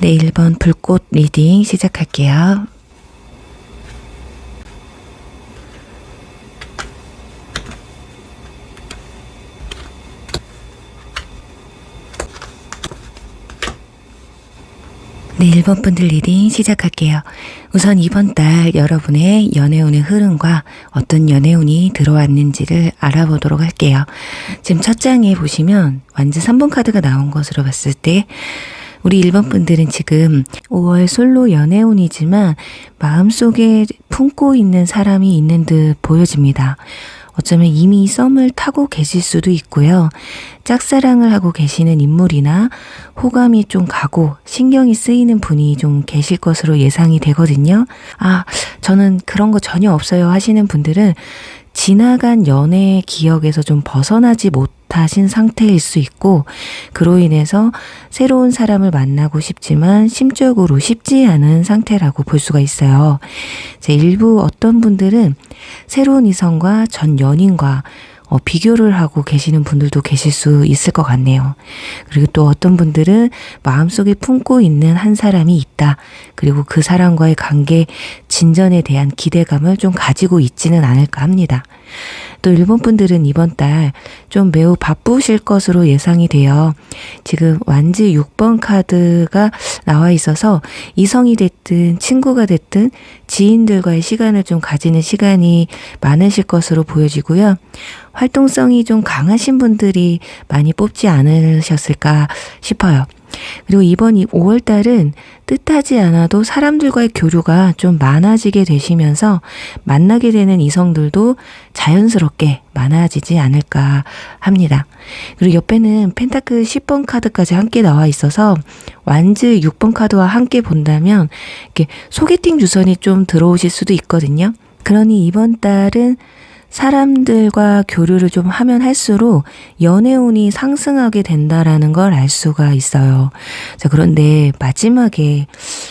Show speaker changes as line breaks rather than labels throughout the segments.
네, 1번 불꽃 리딩 시작할게요. 네, 1번 분들 리딩 시작할게요. 우선 이번 달 여러분의 연애운의 흐름과 어떤 연애운이 들어왔는지를 알아보도록 할게요. 지금 첫 장에 보시면 완전 3번 카드가 나온 것으로 봤을 때 우리 1번 분들은 지금 5월 솔로 연애운이지만 마음속에 품고 있는 사람이 있는 듯 보여집니다. 어쩌면 이미 썸을 타고 계실 수도 있고요. 짝사랑을 하고 계시는 인물이나 호감이 좀 가고 신경이 쓰이는 분이 좀 계실 것으로 예상이 되거든요. 아, 저는 그런 거 전혀 없어요 하시는 분들은 지나간 연애 기억에서 좀 벗어나지 못하신 상태일 수 있고, 그로 인해서 새로운 사람을 만나고 싶지만 심적으로 쉽지 않은 상태라고 볼 수가 있어요. 일부 어떤 분들은 새로운 이성과 전 연인과 비교를 하고 계시는 분들도 계실 수 있을 것 같네요. 그리고 또 어떤 분들은 마음속에 품고 있는 한 사람이 있다. 그리고 그 사람과의 관계 진전에 대한 기대감을 좀 가지고 있지는 않을까 합니다. 또 일본 분들은 이번 달 좀 매우 바쁘실 것으로 예상이 돼요. 지금 완지 6번 카드가 나와 있어서 이성이 됐든 친구가 됐든 지인들과의 시간을 좀 가지는 시간이 많으실 것으로 보여지고요. 활동성이 좀 강하신 분들이 많이 뽑지 않으셨을까 싶어요. 그리고 이번 5월 달은 뜻하지 않아도 사람들과의 교류가 좀 많아지게 되시면서 만나게 되는 이성들도 자연스럽게 많아지지 않을까 합니다. 그리고 옆에는 펜타클 10번 카드까지 함께 나와 있어서 완즈 6번 카드와 함께 본다면 이렇게 소개팅 주선이 좀 들어오실 수도 있거든요. 그러니 이번 달은 사람들과 교류를 좀 하면 할수록 연애운이 상승하게 된다라는 걸 알 수가 있어요. 자, 그런데 마지막에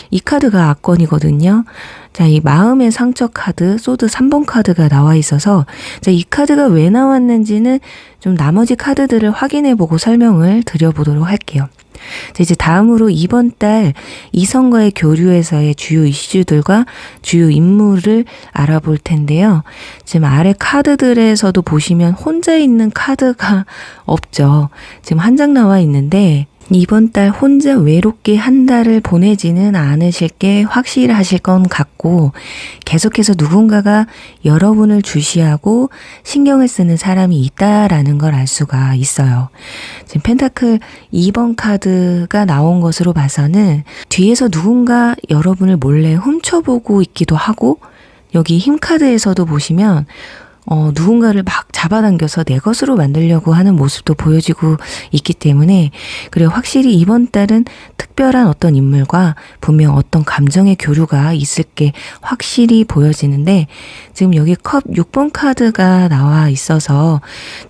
이 카드가 악권이거든요. 자, 이 마음의 상처 카드, 소드 3번 카드가 나와 있어서 자, 이 카드가 왜 나왔는지는 좀 나머지 카드들을 확인해보고 설명을 드려보도록 할게요. 자, 이제 다음으로 이번 달 이성과의 교류에서의 주요 이슈들과 주요 인물을 알아볼 텐데요. 지금 아래 카드들에서도 보시면 혼자 있는 카드가 없죠. 지금 한 장 나와 있는데 이번 달 혼자 외롭게 한 달을 보내지는 않으실 게 확실하실 건 같고 계속해서 누군가가 여러분을 주시하고 신경을 쓰는 사람이 있다라는 걸 알 수가 있어요. 지금 펜타클 2번 카드가 나온 것으로 봐서는 뒤에서 누군가 여러분을 몰래 훔쳐보고 있기도 하고 여기 힘 카드에서도 보시면 누군가를 막 잡아당겨서 내 것으로 만들려고 하는 모습도 보여지고 있기 때문에 그리고 확실히 이번 달은 특별한 어떤 인물과 분명 어떤 감정의 교류가 있을 게 확실히 보여지는데 지금 여기 컵 6번 카드가 나와 있어서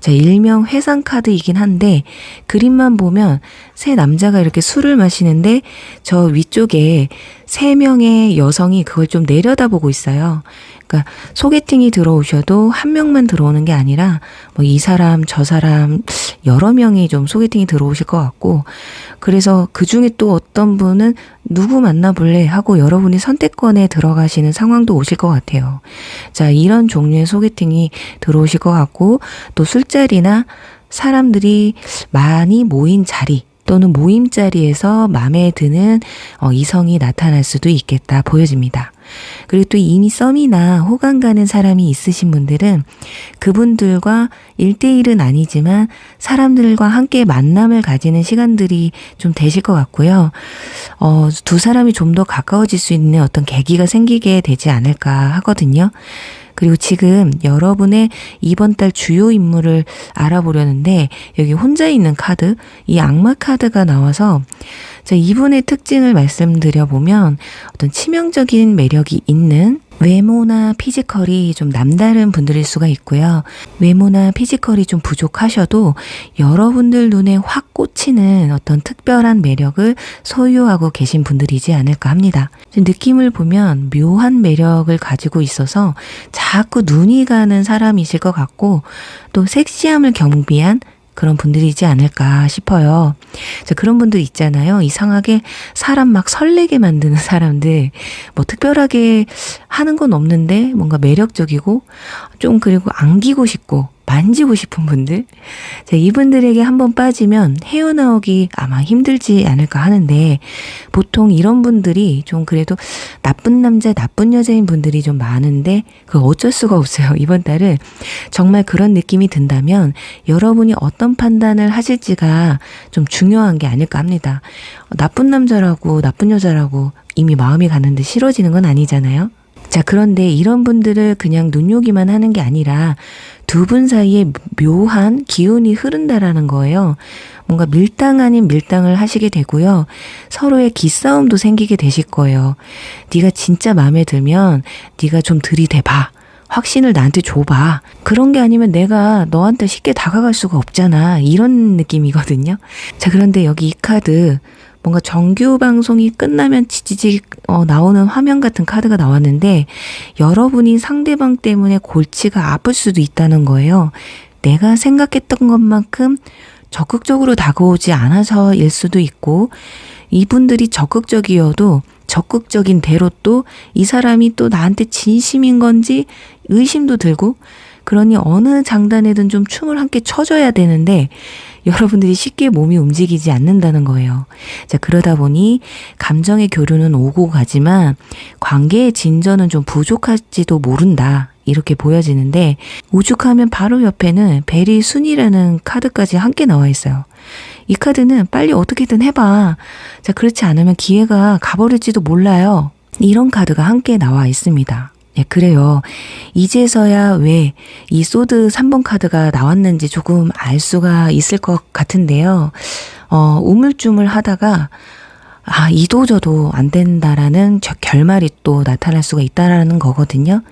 자, 일명 회상 카드이긴 한데 그림만 보면 세 남자가 이렇게 술을 마시는데 저 위쪽에 3명의 여성이 그걸 좀 내려다보고 있어요. 그러니까 소개팅이 들어오셔도 한 명만 들어오는 게 아니라 뭐 이 사람 저 사람 여러 명이 좀 소개팅이 들어오실 것 같고 그래서 그중에 또 어떤 분은 누구 만나볼래 하고 여러분이 선택권에 들어가시는 상황도 오실 것 같아요. 자, 이런 종류의 소개팅이 들어오실 것 같고 또 술자리나 사람들이 많이 모인 자리 또는 모임 자리에서 마음에 드는 이성이 나타날 수도 있겠다 보여집니다. 그리고 또 이미 썸이나 호감 가는 사람이 있으신 분들은 그분들과 1대1은 아니지만 사람들과 함께 만남을 가지는 시간들이 좀 되실 것 같고요. 두 사람이 좀 더 가까워질 수 있는 어떤 계기가 생기게 되지 않을까 하거든요. 그리고 지금 여러분의 이번 달 주요 인물을 알아보려는데 여기 혼자 있는 카드, 이 악마 카드가 나와서 자, 이분의 특징을 말씀드려보면 어떤 치명적인 매력이 있는 외모나 피지컬이 좀 남다른 분들일 수가 있고요. 외모나 피지컬이 좀 부족하셔도 여러분들 눈에 확 꽂히는 어떤 특별한 매력을 소유하고 계신 분들이지 않을까 합니다. 느낌을 보면 묘한 매력을 가지고 있어서 자꾸 눈이 가는 사람이실 것 같고 또 섹시함을 겸비한 그런 분들이지 않을까 싶어요. 그런 분들 있잖아요. 이상하게 사람 막 설레게 만드는 사람들, 뭐 특별하게 하는 건 없는데 뭔가 매력적이고 좀 그리고 안기고 싶고 만지고 싶은 분들. 자, 이분들에게 한번 빠지면 헤어나오기 아마 힘들지 않을까 하는데 보통 이런 분들이 좀 그래도 나쁜 남자, 나쁜 여자인 분들이 좀 많은데 그거 어쩔 수가 없어요. 이번 달은 정말 그런 느낌이 든다면 여러분이 어떤 판단을 하실지가 좀 중요한 게 아닐까 합니다. 나쁜 남자라고 나쁜 여자라고 이미 마음이 가는데 싫어지는 건 아니잖아요. 자, 그런데 이런 분들을 그냥 눈요기만 하는 게 아니라 두 분 사이에 묘한 기운이 흐른다라는 거예요. 뭔가 밀당 아닌 밀당을 하시게 되고요. 서로의 기싸움도 생기게 되실 거예요. 네가 진짜 마음에 들면 네가 좀 들이대봐. 확신을 나한테 줘봐. 그런 게 아니면 내가 너한테 쉽게 다가갈 수가 없잖아. 이런 느낌이거든요. 자, 그런데 여기 이 카드 뭔가 정규 방송이 끝나면 지지직 나오는 화면 같은 카드가 나왔는데 여러분이 상대방 때문에 골치가 아플 수도 있다는 거예요. 내가 생각했던 것만큼 적극적으로 다가오지 않아서일 수도 있고 이분들이 적극적이어도 적극적인 대로 또 이 사람이 또 나한테 진심인 건지 의심도 들고 그러니 어느 장단에든 좀 춤을 함께 춰줘야 되는데 여러분들이 쉽게 몸이 움직이지 않는다는 거예요. 자, 그러다 보니 감정의 교류는 오고 가지만 관계의 진전은 좀 부족할지도 모른다. 이렇게 보여지는데 오죽하면 바로 옆에는 베리 순이라는 카드까지 함께 나와 있어요. 이 카드는 빨리 어떻게든 해봐. 자, 그렇지 않으면 기회가 가버릴지도 몰라요. 이런 카드가 함께 나와 있습니다. 네, 그래요. 이제서야 왜 이 소드 3번 카드가 나왔는지 조금 알 수가 있을 것 같은데요. 우물쭈물 하다가 이도저도 안 된다라는 결말이 또 나타날 수가 있다라는 거거든요.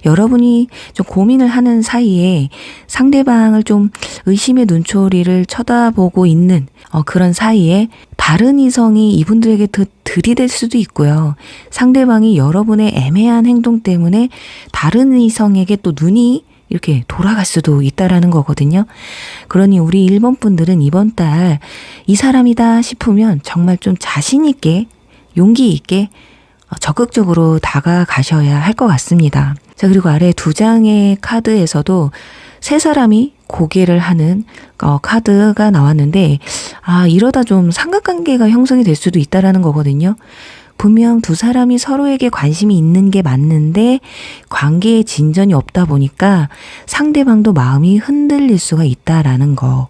여러분이 좀 고민을 하는 사이에 상대방을 좀 의심의 눈초리를 쳐다보고 있는 그런 사이에 다른 이성이 이분들에게 들이댈 수도 있고요. 상대방이 여러분의 애매한 행동 때문에 다른 이성에게 또 눈이 이렇게 돌아갈 수도 있다라는 거거든요. 그러니 우리 1번 분들은 이번 달 이 사람이다 싶으면 정말 좀 자신 있게 용기 있게 적극적으로 다가가셔야 할 것 같습니다. 자, 그리고 아래 2장의 카드에서도 세 사람이 고개를 하는 카드가 나왔는데 이러다 좀 삼각관계가 형성이 될 수도 있다라는 거거든요. 분명 두 사람이 서로에게 관심이 있는 게 맞는데 관계의 진전이 없다 보니까 상대방도 마음이 흔들릴 수가 있다라는 거.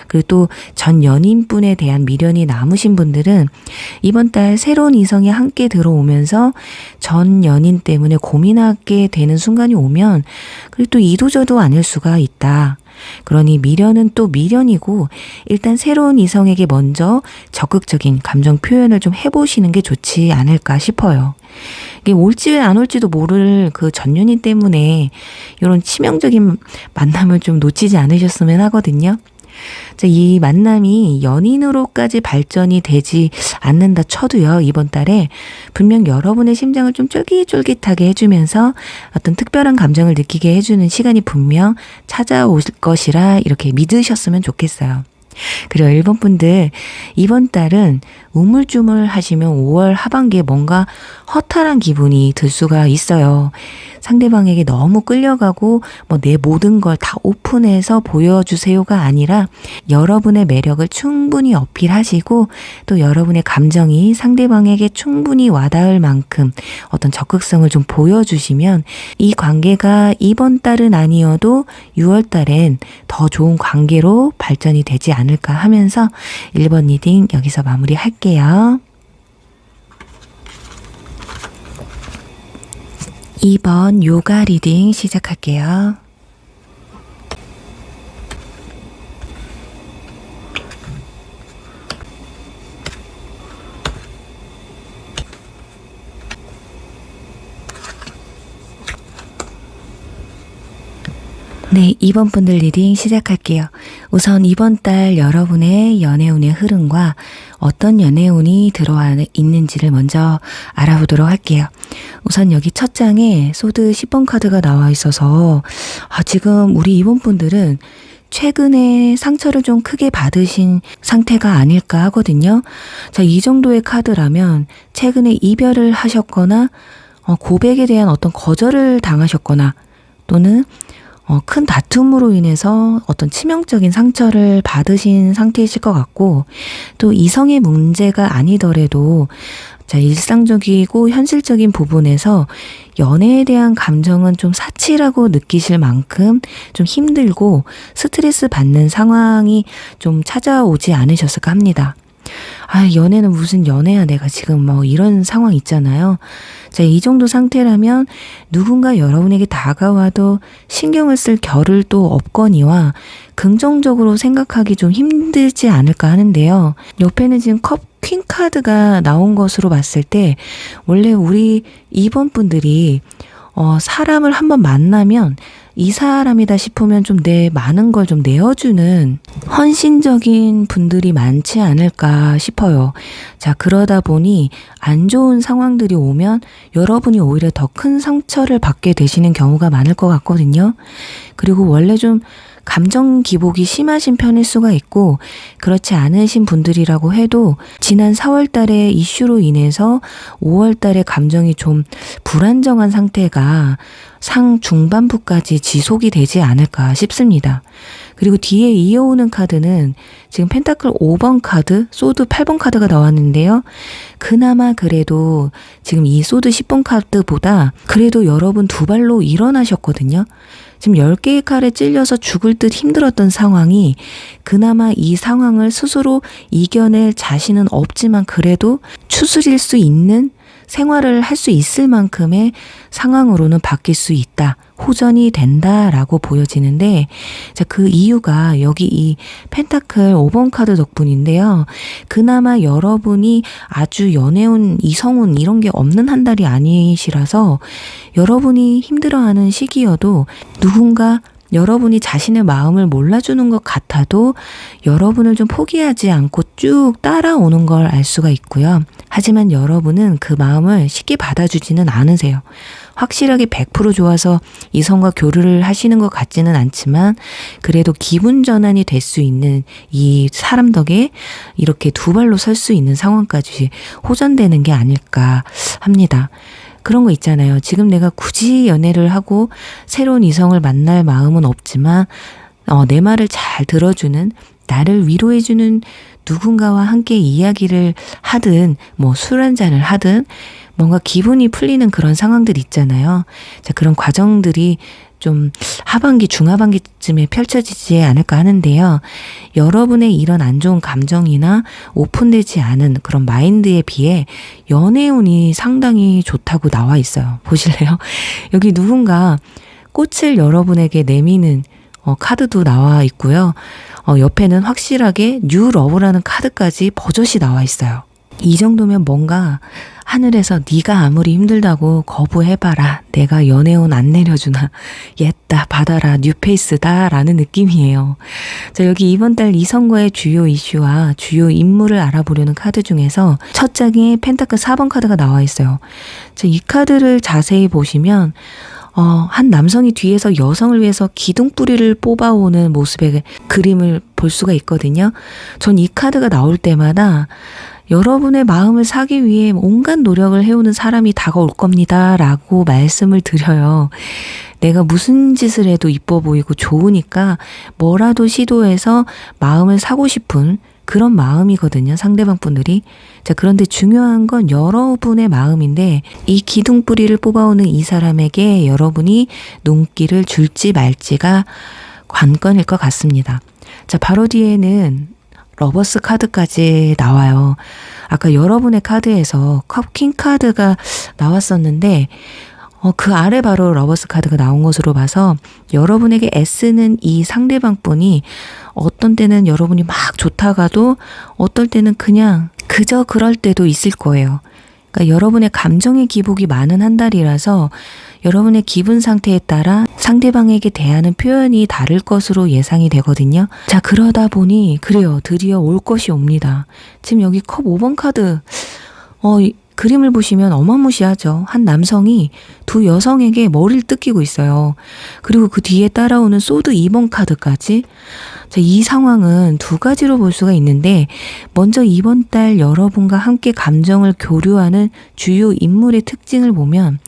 그리고 또 전 연인분에 대한 미련이 남으신 분들은 이번 달 새로운 이성이 함께 들어오면서 전 연인 때문에 고민하게 되는 순간이 오면 그리고 또 이도저도 아닐 수가 있다. 그러니 미련은 또 미련이고 일단 새로운 이성에게 먼저 적극적인 감정 표현을 좀 해보시는 게 좋지 않을까 싶어요. 이게 올지 안 올지도 모를 그 전연인 때문에 이런 치명적인 만남을 좀 놓치지 않으셨으면 하거든요. 자, 이 만남이 연인으로까지 발전이 되지 않는다 쳐도요, 이번 달에 분명 여러분의 심장을 좀 쫄깃쫄깃하게 해주면서 어떤 특별한 감정을 느끼게 해주는 시간이 분명 찾아올 것이라 이렇게 믿으셨으면 좋겠어요. 그리고 1번 분들 이번 달은 우물쭈물 하시면 5월 하반기에 뭔가 허탈한 기분이 들 수가 있어요. 상대방에게 너무 끌려가고 내 모든 걸 다 오픈해서 보여주세요가 아니라 여러분의 매력을 충분히 어필하시고 또 여러분의 감정이 상대방에게 충분히 와닿을 만큼 어떤 적극성을 좀 보여주시면 이 관계가 이번 달은 아니어도 6월 달엔 더 좋은 관계로 발전이 되지 않을까 하면서 1번 리딩 여기서 마무리할게요. 2번 요가 리딩 시작할게요. 네, 2번 분들 리딩 시작할게요. 우선 이번 달 여러분의 연애운의 흐름과 어떤 연애운이 들어와 있는지를 먼저 알아보도록 할게요. 우선 여기 첫 장에 소드 10번 카드가 나와 있어서 지금 우리 2번 분들은 최근에 상처를 좀 크게 받으신 상태가 아닐까 하거든요. 자, 이 정도의 카드라면 최근에 이별을 하셨거나 고백에 대한 어떤 거절을 당하셨거나 또는 큰 다툼으로 인해서 어떤 치명적인 상처를 받으신 상태이실 것 같고 또 이성의 문제가 아니더라도 일상적이고 현실적인 부분에서 연애에 대한 감정은 좀 사치라고 느끼실 만큼 좀 힘들고 스트레스 받는 상황이 좀 찾아오지 않으셨을까 합니다. 연애는 무슨 연애야 내가 지금 이런 상황 있잖아요. 자, 이 정도 상태라면 누군가 여러분에게 다가와도 신경을 쓸 겨를 또 없거니와 긍정적으로 생각하기 좀 힘들지 않을까 하는데요. 옆에는 지금 퀸 카드가 나온 것으로 봤을 때 원래 우리 2번 분들이 사람을 한번 만나면 이 사람이다 싶으면 좀 많은 걸 좀 내어주는 헌신적인 분들이 많지 않을까 싶어요. 자, 그러다 보니 안 좋은 상황들이 오면 여러분이 오히려 더 큰 상처를 받게 되시는 경우가 많을 것 같거든요. 그리고 원래 좀 감정 기복이 심하신 편일 수가 있고 그렇지 않으신 분들이라고 해도 지난 4월 달의 이슈로 인해서 5월 달에 감정이 좀 불안정한 상태가 상 중반부까지 지속이 되지 않을까 싶습니다. 그리고 뒤에 이어오는 카드는 지금 펜타클 5번 카드, 소드 8번 카드가 나왔는데요. 그나마 그래도 지금 이 소드 10번 카드보다 그래도 여러분 두 발로 일어나셨거든요. 지금 10개의 칼에 찔려서 죽을 듯 힘들었던 상황이 그나마 이 상황을 스스로 이겨낼 자신은 없지만 그래도 추스릴 수 있는 생활을 할 수 있을 만큼의 상황으로는 바뀔 수 있다. 호전이 된다라고 보여지는데, 자, 그 이유가 여기 이 펜타클 5번 카드 덕분인데요. 그나마 여러분이 아주 연애운, 이성운 이런 게 없는 한 달이 아니시라서 여러분이 힘들어하는 시기여도 누군가 여러분이 자신의 마음을 몰라주는 것 같아도 여러분을 좀 포기하지 않고 쭉 따라오는 걸 알 수가 있고요. 하지만 여러분은 그 마음을 쉽게 받아주지는 않으세요. 확실하게 100% 좋아서 이성과 교류를 하시는 것 같지는 않지만 그래도 기분 전환이 될 수 있는 이 사람 덕에 이렇게 두 발로 설 수 있는 상황까지 호전되는 게 아닐까 합니다. 그런 거 있잖아요. 지금 내가 굳이 연애를 하고 새로운 이성을 만날 마음은 없지만 내 말을 잘 들어주는, 나를 위로해주는 누군가와 함께 이야기를 하든 뭐 술 한잔을 하든 뭔가 기분이 풀리는 그런 상황들 있잖아요. 자, 그런 과정들이 좀 하반기, 중하반기쯤에 펼쳐지지 않을까 하는데요. 여러분의 이런 안 좋은 감정이나 오픈되지 않은 그런 마인드에 비해 연애운이 상당히 좋다고 나와 있어요. 보실래요? 여기 누군가 꽃을 여러분에게 내미는 카드도 나와 있고요. 옆에는 확실하게 뉴 러브라는 카드까지 버젓이 나와 있어요. 이 정도면 뭔가 하늘에서 네가 아무리 힘들다고 거부해봐라. 내가 연애운 안 내려주나. 옛다 받아라. 뉴페이스다 라는 느낌이에요. 자, 여기 이번 달 이성과의 주요 이슈와 주요 인물을 알아보려는 카드 중에서 첫 장에 펜타클 4번 카드가 나와 있어요. 자, 이 카드를 자세히 보시면 한 남성이 뒤에서 여성을 위해서 기둥뿌리를 뽑아오는 모습의 그림을 볼 수가 있거든요. 전 이 카드가 나올 때마다 여러분의 마음을 사기 위해 온갖 노력을 해오는 사람이 다가올 겁니다 라고 말씀을 드려요. 내가 무슨 짓을 해도 이뻐 보이고 좋으니까 뭐라도 시도해서 마음을 사고 싶은 그런 마음이거든요. 상대방 분들이. 자, 그런데 중요한 건 여러분의 마음인데 이 기둥뿌리를 뽑아오는 이 사람에게 여러분이 눈길을 줄지 말지가 관건일 것 같습니다. 자, 바로 뒤에는 러버스 카드까지 나와요. 아까 여러분의 카드에서 컵킹 카드가 나왔었는데 그 아래 바로 러버스 카드가 나온 것으로 봐서 여러분에게 애쓰는 이 상대방 분이 어떤 때는 여러분이 막 좋다가도 어떨 때는 그냥 그저 그럴 때도 있을 거예요. 그러니까 여러분의 감정의 기복이 많은 한 달이라서 여러분의 기분 상태에 따라 상대방에게 대하는 표현이 다를 것으로 예상이 되거든요. 자, 그러다 보니 그래요. 드디어 올 것이 옵니다. 지금 여기 컵 5번 카드 그림을 보시면 어마무시하죠. 한 남성이 두 여성에게 머리를 뜯기고 있어요. 그리고 그 뒤에 따라오는 소드 2번 카드까지. 자, 이 상황은 두 가지로 볼 수가 있는데 먼저 이번 달 여러분과 함께 감정을 교류하는 주요 인물의 특징을 보면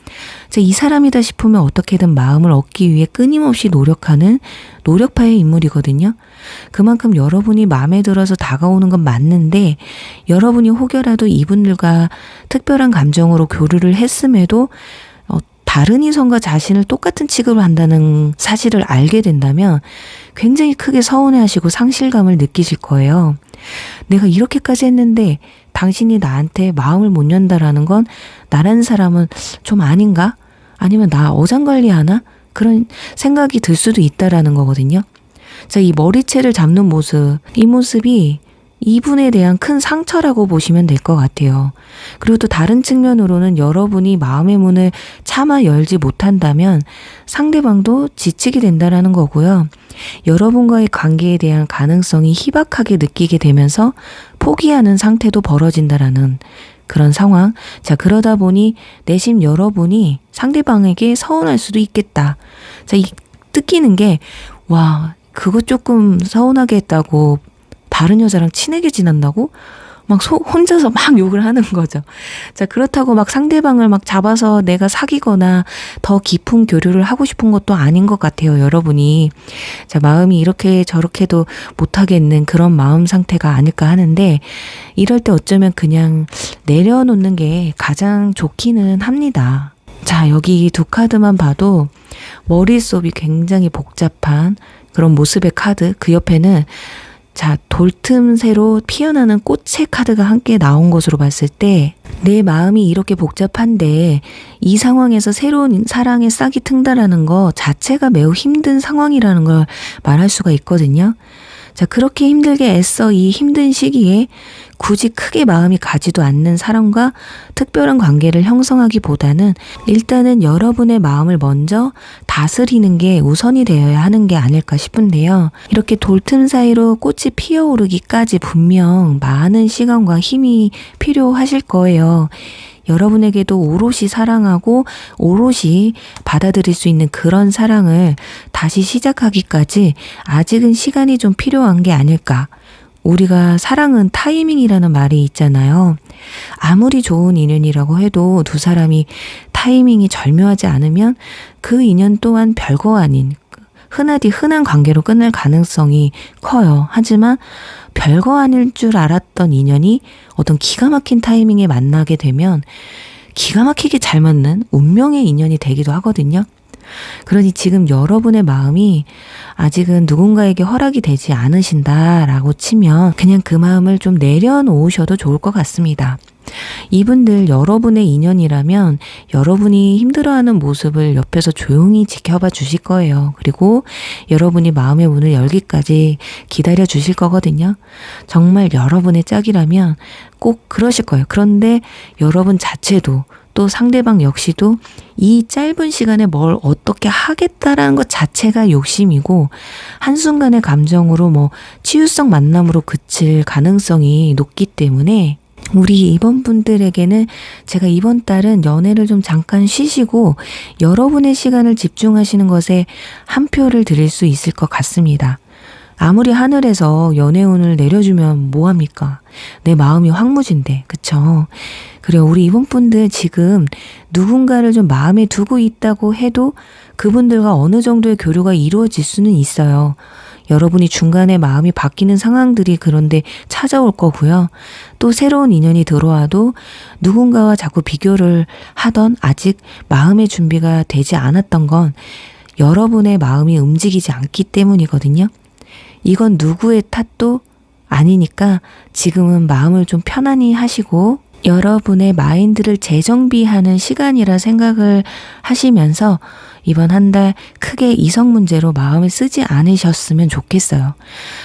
자, 이 사람이다 싶으면 어떻게든 마음을 얻기 위해 끊임없이 노력하는 노력파의 인물이거든요. 그만큼 여러분이 마음에 들어서 다가오는 건 맞는데 여러분이 혹여라도 이분들과 특별한 감정으로 교류를 했음에도 다른 이성과 자신을 똑같은 취급을 한다는 사실을 알게 된다면 굉장히 크게 서운해하시고 상실감을 느끼실 거예요. 내가 이렇게까지 했는데 당신이 나한테 마음을 못 연다라는 건 나라는 사람은 좀 아닌가? 아니면 나 어장관리하나? 그런 생각이 들 수도 있다라는 거거든요. 자, 이 머리채를 잡는 모습, 이 모습이 이분에 대한 큰 상처라고 보시면 될 것 같아요. 그리고 또 다른 측면으로는 여러분이 마음의 문을 차마 열지 못한다면 상대방도 지치게 된다라는 거고요. 여러분과의 관계에 대한 가능성이 희박하게 느끼게 되면서 포기하는 상태도 벌어진다라는 그런 상황. 자, 그러다 보니 내심 여러분이 상대방에게 서운할 수도 있겠다. 자, 이 뜯기는 게 그거 조금 서운하게 했다고 다른 여자랑 친하게 지낸다고? 막 혼자서 막 욕을 하는 거죠. 자, 그렇다고 막 상대방을 막 잡아서 내가 사귀거나 더 깊은 교류를 하고 싶은 것도 아닌 것 같아요, 여러분이. 자, 마음이 이렇게 저렇게도 못하겠는 그런 마음 상태가 아닐까 하는데, 이럴 때 어쩌면 그냥 내려놓는 게 가장 좋기는 합니다. 자, 여기 두 카드만 봐도 머릿속이 굉장히 복잡한 그런 모습의 카드, 그 옆에는 자, 돌틈새로 피어나는 꽃의 카드가 함께 나온 것으로 봤을 때 내 마음이 이렇게 복잡한데 이 상황에서 새로운 사랑의 싹이 튼다라는 거 자체가 매우 힘든 상황이라는 걸 말할 수가 있거든요. 자, 그렇게 힘들게 애써 이 힘든 시기에 굳이 크게 마음이 가지도 않는 사람과 특별한 관계를 형성하기보다는 일단은 여러분의 마음을 먼저 다스리는 게 우선이 되어야 하는 게 아닐까 싶은데요. 이렇게 돌틈 사이로 꽃이 피어오르기까지 분명 많은 시간과 힘이 필요하실 거예요. 여러분에게도 오롯이 사랑하고 오롯이 받아들일 수 있는 그런 사랑을 다시 시작하기까지 아직은 시간이 좀 필요한 게 아닐까. 우리가 사랑은 타이밍이라는 말이 있잖아요. 아무리 좋은 인연이라고 해도 두 사람이 타이밍이 절묘하지 않으면 그 인연 또한 별거 아닌 흔하디 흔한 관계로 끝날 가능성이 커요. 하지만 별거 아닐 줄 알았던 인연이 어떤 기가 막힌 타이밍에 만나게 되면 기가 막히게 잘 맞는 운명의 인연이 되기도 하거든요. 그러니 지금 여러분의 마음이 아직은 누군가에게 허락이 되지 않으신다라고 치면 그냥 그 마음을 좀 내려놓으셔도 좋을 것 같습니다. 이분들 여러분의 인연이라면 여러분이 힘들어하는 모습을 옆에서 조용히 지켜봐 주실 거예요. 그리고 여러분이 마음의 문을 열기까지 기다려 주실 거거든요. 정말 여러분의 짝이라면 꼭 그러실 거예요. 그런데 여러분 자체도 또 상대방 역시도 이 짧은 시간에 뭘 어떻게 하겠다라는 것 자체가 욕심이고 한순간의 감정으로 뭐 치유성 만남으로 그칠 가능성이 높기 때문에 우리 이번 분들에게는 제가 이번 달은 연애를 좀 잠깐 쉬시고 여러분의 시간을 집중하시는 것에 한 표를 드릴 수 있을 것 같습니다. 아무리 하늘에서 연애운을 내려주면 뭐합니까? 내 마음이 황무진데, 그쵸? 그래요. 우리 이번 분들 지금 누군가를 좀 마음에 두고 있다고 해도 그분들과 어느 정도의 교류가 이루어질 수는 있어요. 여러분이 중간에 마음이 바뀌는 상황들이 그런데 찾아올 거고요. 또 새로운 인연이 들어와도 누군가와 자꾸 비교를 하던 아직 마음의 준비가 되지 않았던 건 여러분의 마음이 움직이지 않기 때문이거든요. 이건 누구의 탓도 아니니까 지금은 마음을 좀 편안히 하시고 여러분의 마인드를 재정비하는 시간이라 생각을 하시면서 이번 한 달 크게 이성 문제로 마음을 쓰지 않으셨으면 좋겠어요.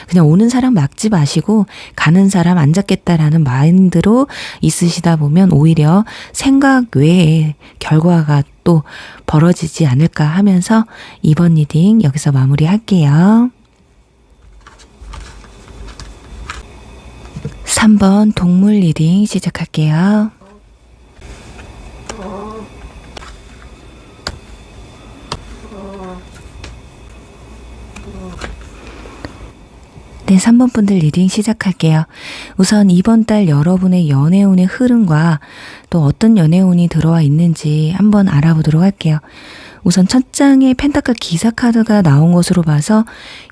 그냥 오는 사람 막지 마시고 가는 사람 안 잡겠다라는 마인드로 있으시다 보면 오히려 생각 외에 결과가 또 벌어지지 않을까 하면서 이번 리딩 여기서 마무리할게요. 3번 동물 리딩 시작할게요. 네, 3번 분들 리딩 시작할게요. 우선 이번 달 여러분의 연애운의 흐름과 또 어떤 연애운이 들어와 있는지 한번 알아보도록 할게요. 우선 첫 장에 펜타클 기사 카드가 나온 것으로 봐서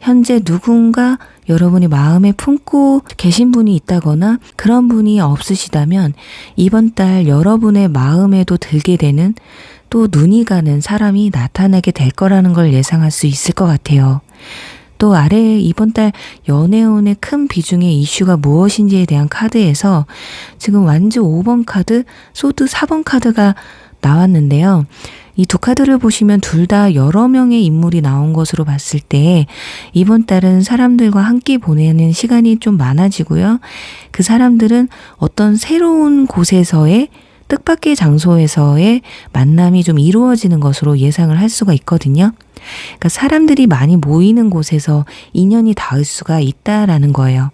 현재 누군가 여러분이 마음에 품고 계신 분이 있다거나 그런 분이 없으시다면 이번 달 여러분의 마음에도 들게 되는 또 눈이 가는 사람이 나타나게 될 거라는 걸 예상할 수 있을 것 같아요. 또 아래에 이번 달 연애운의 큰 비중의 이슈가 무엇인지에 대한 카드에서 지금 완주 5번 카드, 소드 4번 카드가 나왔는데요. 이 두 카드를 보시면 둘 다 여러 명의 인물이 나온 것으로 봤을 때 이번 달은 사람들과 함께 보내는 시간이 좀 많아지고요. 그 사람들은 어떤 새로운 곳에서의 뜻밖의 장소에서의 만남이 좀 이루어지는 것으로 예상을 할 수가 있거든요. 그러니까 사람들이 많이 모이는 곳에서 인연이 닿을 수가 있다라는 거예요.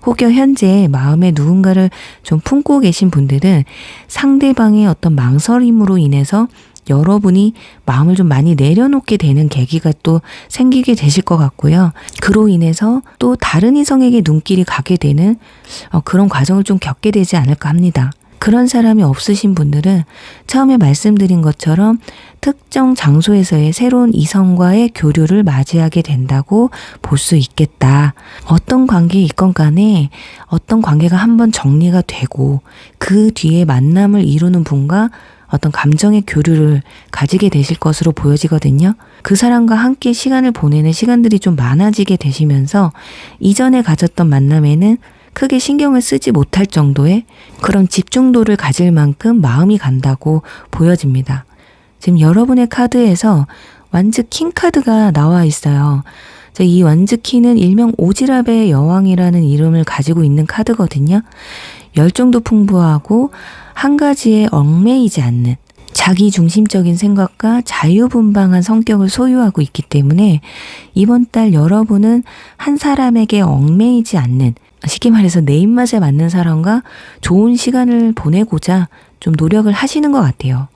혹여 현재 마음에 누군가를 좀 품고 계신 분들은 상대방의 어떤 망설임으로 인해서 여러분이 마음을 좀 많이 내려놓게 되는 계기가 또 생기게 되실 것 같고요. 그로 인해서 또 다른 이성에게 눈길이 가게 되는 그런 과정을 좀 겪게 되지 않을까 합니다. 그런 사람이 없으신 분들은 처음에 말씀드린 것처럼 특정 장소에서의 새로운 이성과의 교류를 맞이하게 된다고 볼 수 있겠다. 어떤 관계에 있건 간에 어떤 관계가 한번 정리가 되고 그 뒤에 만남을 이루는 분과 어떤 감정의 교류를 가지게 되실 것으로 보여지거든요. 그 사람과 함께 시간을 보내는 시간들이 좀 많아지게 되시면서 이전에 가졌던 만남에는 크게 신경을 쓰지 못할 정도의 그런 집중도를 가질 만큼 마음이 간다고 보여집니다. 지금 여러분의 카드에서 완즈 킹 카드가 나와 있어요. 이 완즈 킹은 일명 오지랖의 여왕이라는 이름을 가지고 있는 카드거든요. 열정도 풍부하고 한 가지에 얽매이지 않는 자기 중심적인 생각과 자유분방한 성격을 소유하고 있기 때문에 이번 달 여러분은 한 사람에게 얽매이지 않는, 쉽게 말해서 내 입맛에 맞는 사람과 좋은 시간을 보내고자 좀 노력을 하시는 것 같아요.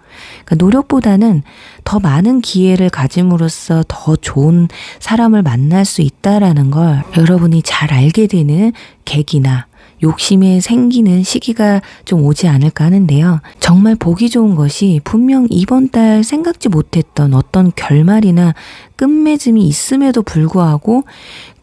그러니까 노력보다는 더 많은 기회를 가짐으로써 더 좋은 사람을 만날 수 있다라는 걸 여러분이 잘 알게 되는 계기나 욕심에 생기는 시기가 좀 오지 않을까 하는데요. 정말 보기 좋은 것이 분명 이번 달 생각지 못했던 어떤 결말이나 끝맺음이 있음에도 불구하고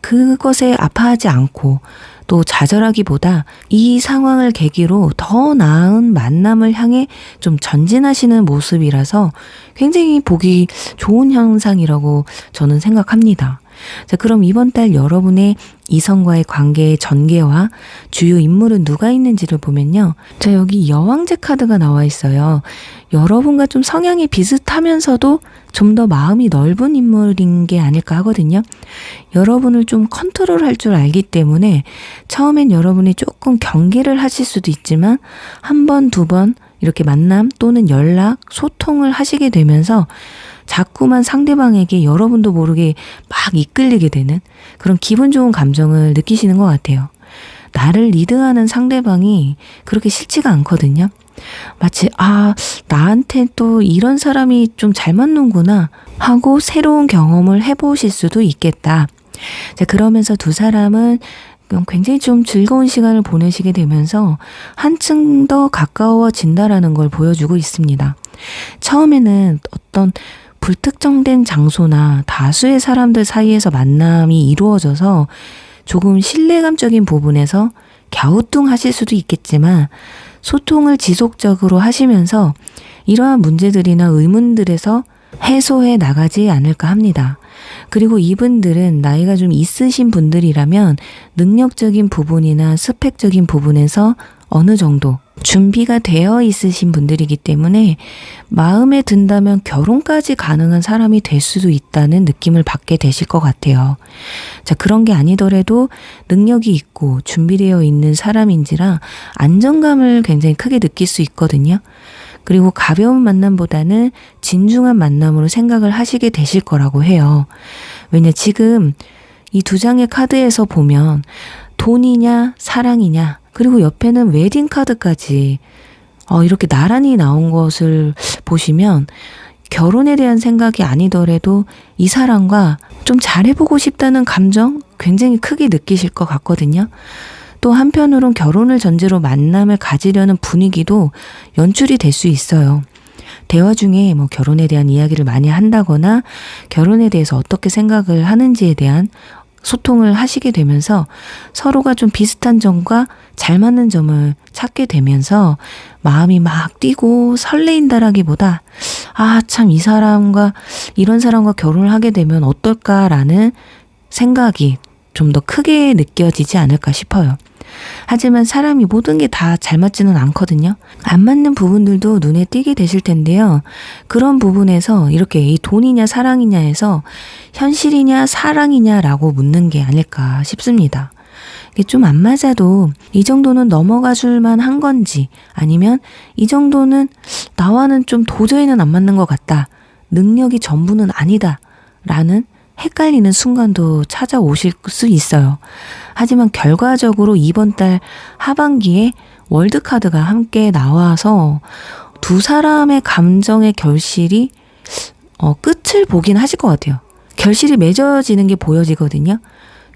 그것에 아파하지 않고 또 좌절하기보다 이 상황을 계기로 더 나은 만남을 향해 좀 전진하시는 모습이라서 굉장히 보기 좋은 현상이라고 저는 생각합니다. 자, 그럼 이번 달 여러분의 이성과의 관계의 전개와 주요 인물은 누가 있는지를 보면요. 자, 여기 여왕제 카드가 나와 있어요. 여러분과 좀 성향이 비슷하면서도 좀 더 마음이 넓은 인물인 게 아닐까 하거든요. 여러분을 좀 컨트롤할 줄 알기 때문에 처음엔 여러분이 조금 경계를 하실 수도 있지만 한 번, 두 번 이렇게 만남 또는 연락, 소통을 하시게 되면서 자꾸만 상대방에게 여러분도 모르게 막 이끌리게 되는 그런 기분 좋은 감정을 느끼시는 것 같아요. 나를 리드하는 상대방이 그렇게 싫지가 않거든요. 마치 나한테 또 이런 사람이 좀 잘 맞는구나 하고 새로운 경험을 해보실 수도 있겠다. 자, 그러면서 두 사람은 굉장히 좀 즐거운 시간을 보내시게 되면서 한층 더 가까워진다라는 걸 보여주고 있습니다. 처음에는 어떤 불특정된 장소나 다수의 사람들 사이에서 만남이 이루어져서 조금 신뢰감적인 부분에서 갸우뚱하실 수도 있겠지만 소통을 지속적으로 하시면서 이러한 문제들이나 의문들에서 해소해 나가지 않을까 합니다. 그리고 이분들은 나이가 좀 있으신 분들이라면 능력적인 부분이나 스펙적인 부분에서 어느 정도 준비가 되어 있으신 분들이기 때문에 마음에 든다면 결혼까지 가능한 사람이 될 수도 있다는 느낌을 받게 되실 것 같아요. 자, 그런 게 아니더라도 능력이 있고 준비되어 있는 사람인지라 안정감을 굉장히 크게 느낄 수 있거든요. 그리고 가벼운 만남보다는 진중한 만남으로 생각을 하시게 되실 거라고 해요. 왜냐, 지금 이 두 장의 카드에서 보면 돈이냐 사랑이냐 그리고 옆에는 웨딩 카드까지 이렇게 나란히 나온 것을 보시면 결혼에 대한 생각이 아니더라도 이 사람과 좀 잘해보고 싶다는 감정 굉장히 크게 느끼실 것 같거든요. 또 한편으론 결혼을 전제로 만남을 가지려는 분위기도 연출이 될 수 있어요. 대화 중에 결혼에 대한 이야기를 많이 한다거나 결혼에 대해서 어떻게 생각을 하는지에 대한 소통을 하시게 되면서 서로가 좀 비슷한 점과 잘 맞는 점을 찾게 되면서 마음이 막 뛰고 설레인다라기보다 참 이 사람과 이런 사람과 결혼을 하게 되면 어떨까라는 생각이 좀 더 크게 느껴지지 않을까 싶어요. 하지만 사람이 모든 게 다 잘 맞지는 않거든요. 안 맞는 부분들도 눈에 띄게 되실 텐데요. 그런 부분에서 이렇게 이 돈이냐 사랑이냐에서 현실이냐 사랑이냐라고 묻는 게 아닐까 싶습니다. 이게 좀 안 맞아도 이 정도는 넘어가 줄만 한 건지 아니면 이 정도는 나와는 좀 도저히는 안 맞는 것 같다. 능력이 전부는 아니다. 라는 헷갈리는 순간도 찾아오실 수 있어요. 하지만 결과적으로 이번 달 하반기에 월드카드가 함께 나와서 두 사람의 감정의 결실이 끝을 보긴 하실 것 같아요. 결실이 맺어지는 게 보여지거든요.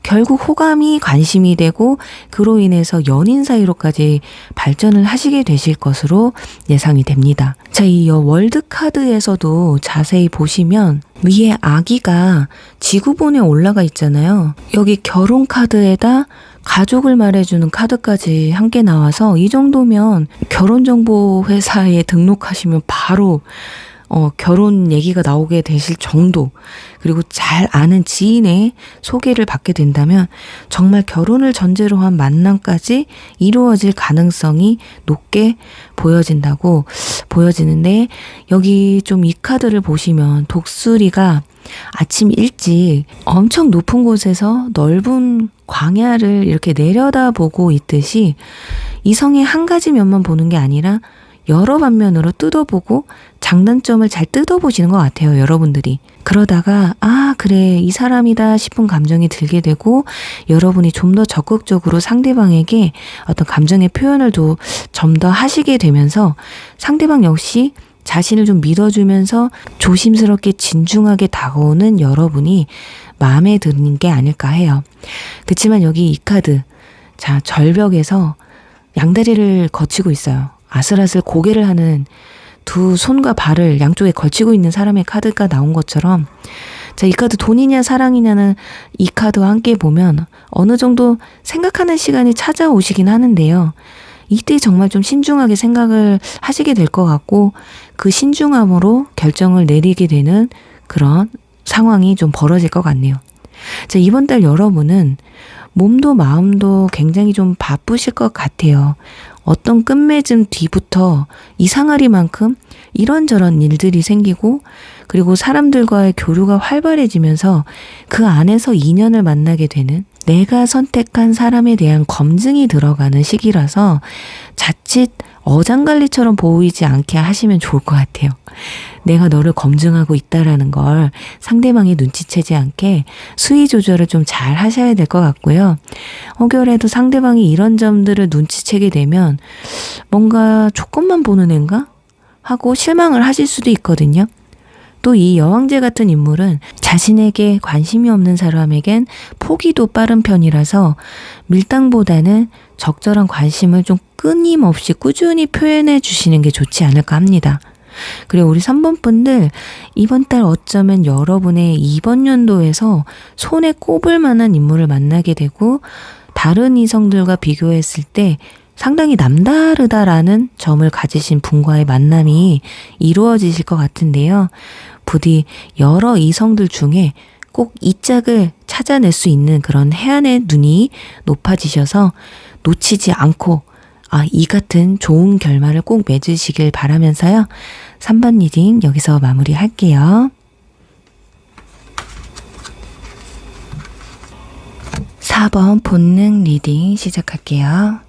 결국 호감이 관심이 되고 그로 인해서 연인 사이로까지 발전을 하시게 되실 것으로 예상이 됩니다. 자, 이 월드카드에서도 자세히 보시면 위에 아기가 지구본에 올라가 있잖아요. 여기 결혼 카드에다 가족을 말해주는 카드까지 함께 나와서 이 정도면 결혼정보회사에 등록하시면 바로 결혼 얘기가 나오게 되실 정도, 그리고 잘 아는 지인의 소개를 받게 된다면 정말 결혼을 전제로 한 만남까지 이루어질 가능성이 높게 보여지는데, 여기 좀 이 카드를 보시면 독수리가 아침 일찍 엄청 높은 곳에서 넓은 광야를 이렇게 내려다보고 있듯이 이성의 한 가지 면만 보는 게 아니라 여러 방면으로 뜯어보고 장단점을 잘 뜯어보시는 것 같아요, 여러분들이. 그러다가 그래, 이 사람이다 싶은 감정이 들게 되고 여러분이 좀 더 적극적으로 상대방에게 어떤 감정의 표현을 좀 더 하시게 되면서 상대방 역시 자신을 좀 믿어주면서 조심스럽게 진중하게 다가오는 여러분이 마음에 드는 게 아닐까 해요. 그치만 여기 이 카드, 자, 절벽에서 양다리를 거치고 있어요. 아슬아슬 고개를 하는 두 손과 발을 양쪽에 걸치고 있는 사람의 카드가 나온 것처럼, 자, 이 카드 돈이냐 사랑이냐는 이 카드와 함께 보면 어느 정도 생각하는 시간이 찾아오시긴 하는데요. 이때 정말 좀 신중하게 생각을 하시게 될 것 같고 그 신중함으로 결정을 내리게 되는 그런 상황이 좀 벌어질 것 같네요. 자, 이번 달 여러분은 몸도 마음도 굉장히 좀 바쁘실 것 같아요. 어떤 끝맺음 뒤부터 이상하리만큼 이런저런 일들이 생기고, 그리고 사람들과의 교류가 활발해지면서 그 안에서 인연을 만나게 되는, 내가 선택한 사람에 대한 검증이 들어가는 시기라서 자칫 어장관리처럼 보이지 않게 하시면 좋을 것 같아요. 내가 너를 검증하고 있다라는 걸 상대방이 눈치채지 않게 수위 조절을 좀 잘 하셔야 될 것 같고요. 혹여라도 상대방이 이런 점들을 눈치채게 되면 뭔가 조건만 보는 앤가? 하고 실망을 하실 수도 있거든요. 또 이 여왕제 같은 인물은 자신에게 관심이 없는 사람에겐 포기도 빠른 편이라서 밀당보다는 적절한 관심을 좀 끊임없이 꾸준히 표현해 주시는 게 좋지 않을까 합니다. 그리고 우리 3번 분들, 이번 달 어쩌면 여러분의 이번 연도에서 손에 꼽을 만한 인물을 만나게 되고 다른 이성들과 비교했을 때 상당히 남다르다라는 점을 가지신 분과의 만남이 이루어지실 것 같은데요. 부디 여러 이성들 중에 꼭 이 짝을 찾아낼 수 있는 그런 해안의 눈이 높아지셔서 놓치지 않고 이 같은 좋은 결말을 꼭 맺으시길 바라면서요. 3번 리딩 여기서 마무리할게요. 4번 본능 리딩 시작할게요.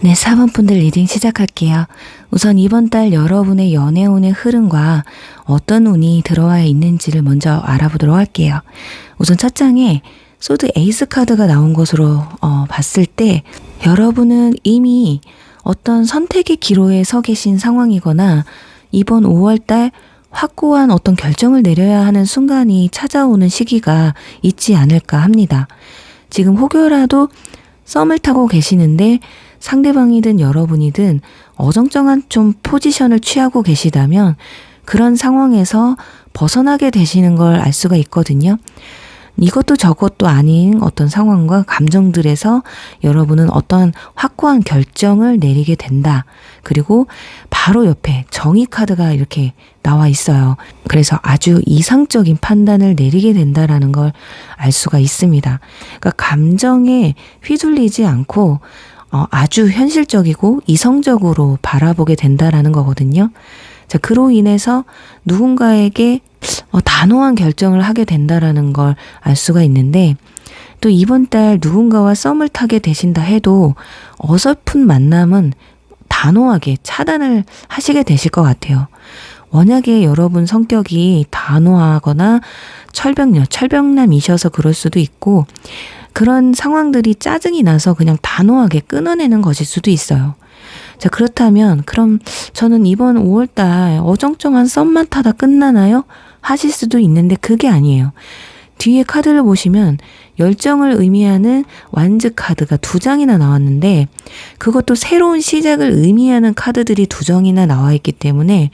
네, 4번 분들 리딩 시작할게요. 우선 이번 달 여러분의 연애운의 흐름과 어떤 운이 들어와 있는지를 먼저 알아보도록 할게요. 우선 첫 장에 소드 에이스 카드가 나온 것으로 봤을 때 여러분은 이미 어떤 선택의 기로에 서 계신 상황이거나 이번 5월 달 확고한 어떤 결정을 내려야 하는 순간이 찾아오는 시기가 있지 않을까 합니다. 지금 혹여라도 썸을 타고 계시는데 상대방이든 여러분이든 어정쩡한 좀 포지션을 취하고 계시다면 그런 상황에서 벗어나게 되시는 걸 알 수가 있거든요. 이것도 저것도 아닌 어떤 상황과 감정들에서 여러분은 어떤 확고한 결정을 내리게 된다. 그리고 바로 옆에 정의 카드가 이렇게 나와 있어요. 그래서 아주 이상적인 판단을 내리게 된다라는 걸 알 수가 있습니다. 그러니까 감정에 휘둘리지 않고 아주 현실적이고 이성적으로 바라보게 된다라는 거거든요. 자, 그로 인해서 누군가에게 단호한 결정을 하게 된다라는 걸 알 수가 있는데, 또 이번 달 누군가와 썸을 타게 되신다 해도 어설픈 만남은 단호하게 차단을 하시게 되실 것 같아요. 워낙에 여러분 성격이 단호하거나 철벽남이셔서 그럴 수도 있고, 그런 상황들이 짜증이 나서 그냥 단호하게 끊어내는 것일 수도 있어요. 자, 그렇다면 그럼 저는 이번 5월달 어정쩡한 썸만 타다 끝나나요? 하실 수도 있는데 그게 아니에요. 뒤에 카드를 보시면 열정을 의미하는 완즈 카드가 2장이나 나왔는데, 그것도 새로운 시작을 의미하는 카드들이 2장이나 나와 있기 때문에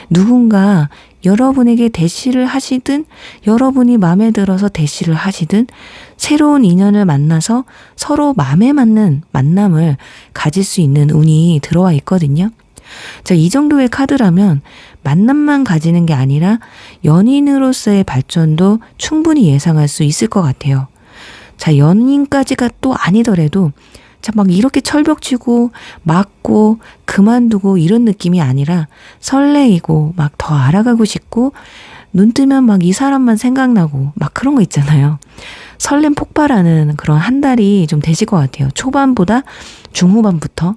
누군가 여러분에게 대시를 하시든 여러분이 마음에 들어서 대시를 하시든 새로운 인연을 만나서 서로 마음에 맞는 만남을 가질 수 있는 운이 들어와 있거든요. 자, 이 정도의 카드라면 만남만 가지는 게 아니라 연인으로서의 발전도 충분히 예상할 수 있을 것 같아요. 자, 연인까지가 또 아니더라도 자, 막 이렇게 철벽치고 맞고 그만두고 이런 느낌이 아니라 설레이고 막 더 알아가고 싶고 눈 뜨면 막 이 사람만 생각나고 막 그런 거 있잖아요. 설렘 폭발하는 그런 한 달이 좀 되실 것 같아요. 초반보다 중후반부터.